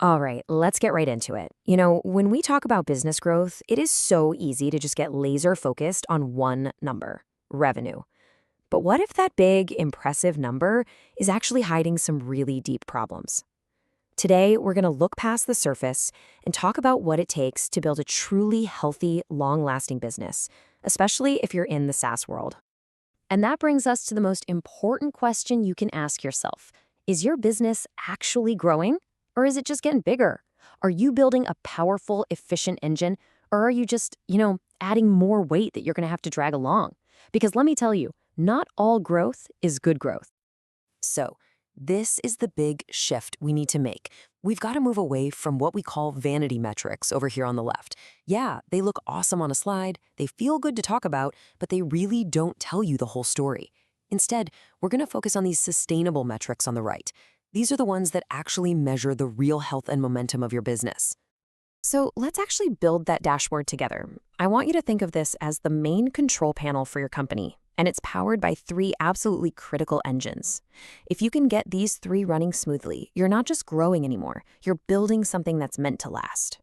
All right, let's get right into it. When we talk about business growth, it is so easy to just get laser focused on one number, revenue. But what if that big, impressive number is actually hiding some really deep problems? Today, we're going to look past the surface and talk about what it takes to build a truly healthy, long-lasting business, especially if you're in the SaaS world. And that brings us to the most important question you can ask yourself. Is your business actually growing? Or is it just getting bigger? Are you building a powerful, efficient engine? Or are you just, adding more weight that you're going to have to drag along? Because let me tell you, not all growth is good growth. So, this is the big shift we need to make. We've got to move away from what we call vanity metrics over here on the left. Yeah, they look awesome on a slide, they feel good to talk about, but they really don't tell you the whole story. Instead, we're going to focus on these sustainable metrics on the right. These are the ones that actually measure the real health and momentum of your business. So let's actually build that dashboard together. I want you to think of this as the main control panel for your company, and it's powered by three absolutely critical engines. If you can get these three running smoothly, you're not just growing anymore, you're building something that's meant to last.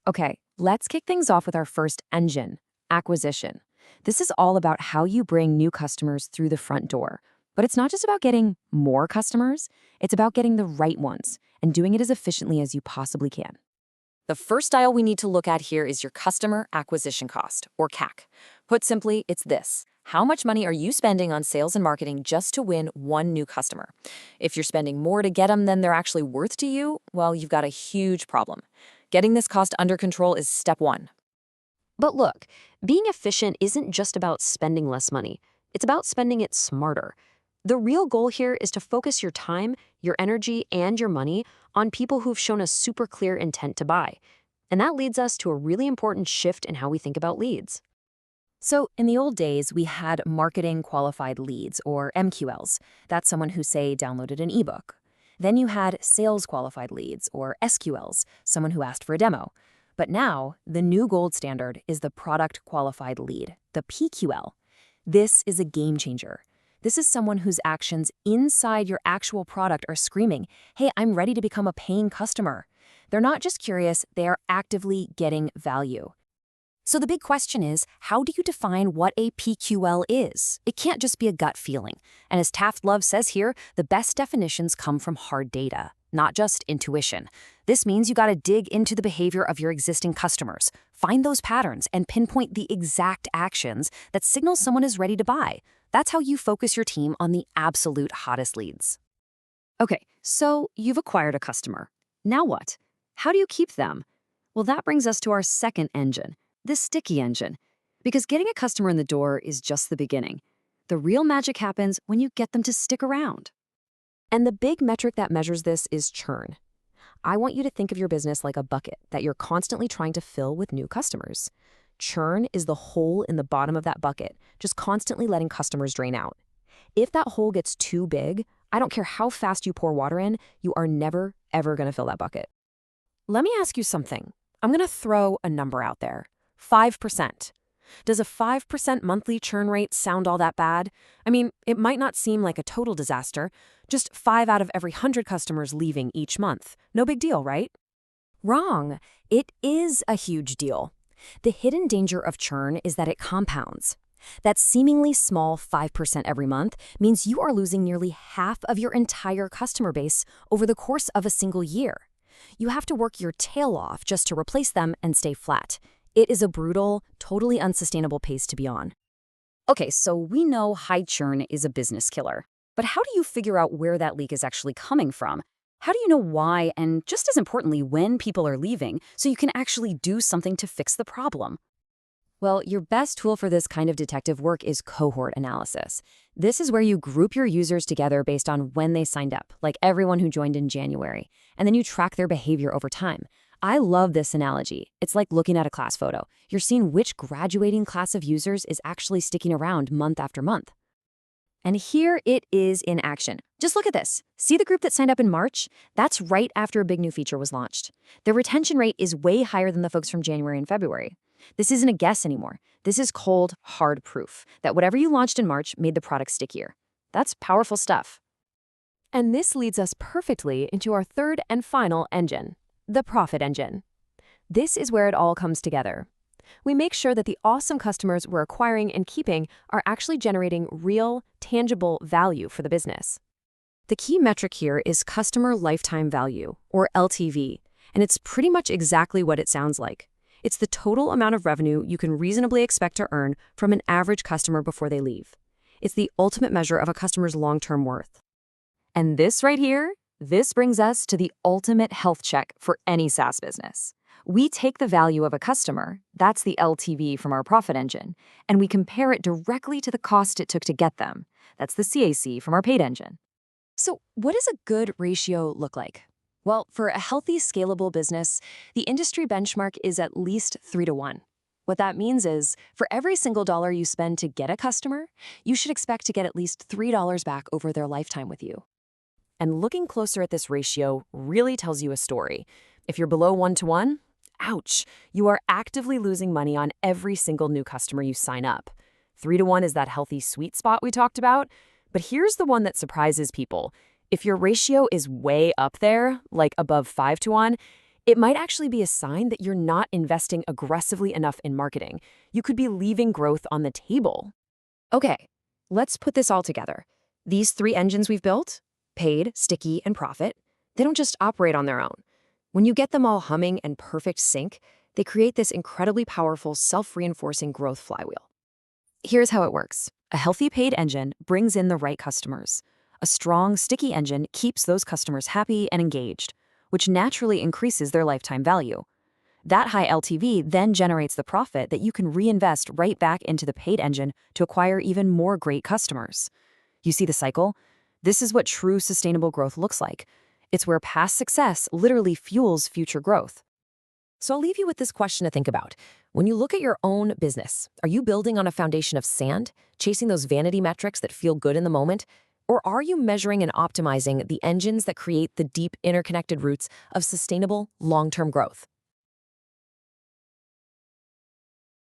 Okay, let's kick things off with our first engine, acquisition. This is all about how you bring new customers through the front door. But it's not just about getting more customers, it's about getting the right ones and doing it as efficiently as you possibly can. The first dial we need to look at here is your customer acquisition cost, or CAC. Put simply, it's this. How much money are you spending on sales and marketing just to win one new customer? If you're spending more to get them than they're actually worth to you, well, you've got a huge problem. Getting this cost under control is step one. But look, being efficient isn't just about spending less money. It's about spending it smarter. The real goal here is to focus your time, your energy, and your money on people who've shown a super clear intent to buy. And that leads us to a really important shift in how we think about leads. So in the old days, we had marketing qualified leads, or MQLs. That's someone who, say, downloaded an ebook. Then you had sales qualified leads, or SQLs, someone who asked for a demo. But now, the new gold standard is the product qualified lead, the PQL. This is a game changer. This is someone whose actions inside your actual product are screaming, hey, I'm ready to become a paying customer. They're not just curious, they are actively getting value. So the big question is, how do you define what a PQL is? It can't just be a gut feeling. And as Taft Love says here, the best definitions come from hard data, not just intuition. This means you got to dig into the behavior of your existing customers, find those patterns, and pinpoint the exact actions that signal someone is ready to buy. That's how you focus your team on the absolute hottest leads. Okay, so you've acquired a customer. Now what? How do you keep them? Well, that brings us to our second engine, the sticky engine. Because getting a customer in the door is just the beginning. The real magic happens when you get them to stick around. And the big metric that measures this is churn. I want you to think of your business like a bucket that you're constantly trying to fill with new customers. Churn is the hole in the bottom of that bucket, just constantly letting customers drain out. If that hole gets too big, I don't care how fast you pour water in, you are never, ever going to fill that bucket. Let me ask you something. I'm going to throw a number out there. 5%. Does a 5% monthly churn rate sound all that bad? I mean, it might not seem like a total disaster. Just 5 out of every 100 customers leaving each month. No big deal, right? Wrong. It is a huge deal. The hidden danger of churn is that it compounds. That seemingly small 5% every month means you are losing nearly half of your entire customer base over the course of a single year. You have to work your tail off just to replace them and stay flat. It is a brutal, totally unsustainable pace to be on. Okay, so we know high churn is a business killer. But how do you figure out where that leak is actually coming from? How do you know why, and just as importantly, when people are leaving, so you can actually do something to fix the problem? Well, your best tool for this kind of detective work is cohort analysis. This is where you group your users together based on when they signed up, like everyone who joined in January, and then you track their behavior over time. I love this analogy. It's like looking at a class photo. You're seeing which graduating class of users is actually sticking around month after month. And here it is in action. Just look at this. See the group that signed up in March? That's right after a big new feature was launched. Their retention rate is way higher than the folks from January and February. This isn't a guess anymore. This is cold, hard proof that whatever you launched in March made the product stickier. That's powerful stuff. And this leads us perfectly into our third and final engine, the profit engine. This is where it all comes together. We make sure that the awesome customers we're acquiring and keeping are actually generating real, tangible value for the business. The key metric here is customer lifetime value, or LTV, and it's pretty much exactly what it sounds like. It's the total amount of revenue you can reasonably expect to earn from an average customer before they leave. It's the ultimate measure of a customer's long-term worth. And this right here, this brings us to the ultimate health check for any SaaS business. We take the value of a customer, that's the LTV from our profit engine, and we compare it directly to the cost it took to get them. That's the CAC from our paid engine. So what does a good ratio look like? Well, for a healthy, scalable business, the industry benchmark is at least 3-to-1. What that means is, for every single dollar you spend to get a customer, you should expect to get at least $3 back over their lifetime with you. And looking closer at this ratio really tells you a story. If you're below 1-to-1, ouch, you are actively losing money on every single new customer you sign up. 3-to-1 is that healthy sweet spot we talked about. But here's the one that surprises people. If your ratio is way up there, like above 5-to-1, it might actually be a sign that you're not investing aggressively enough in marketing. You could be leaving growth on the table. Okay, let's put this all together. These 3 engines we've built, paid, sticky, and profit, they don't just operate on their own. When you get them all humming and perfect sync, they create this incredibly powerful, self-reinforcing growth flywheel. Here's how it works. A healthy paid engine brings in the right customers. A strong, sticky engine keeps those customers happy and engaged, which naturally increases their lifetime value. That high LTV then generates the profit that you can reinvest right back into the paid engine to acquire even more great customers. You see the cycle? This is what true sustainable growth looks like. It's where past success literally fuels future growth. So I'll leave you with this question to think about. When you look at your own business, are you building on a foundation of sand, chasing those vanity metrics that feel good in the moment? Or are you measuring and optimizing the engines that create the deep interconnected roots of sustainable long-term growth?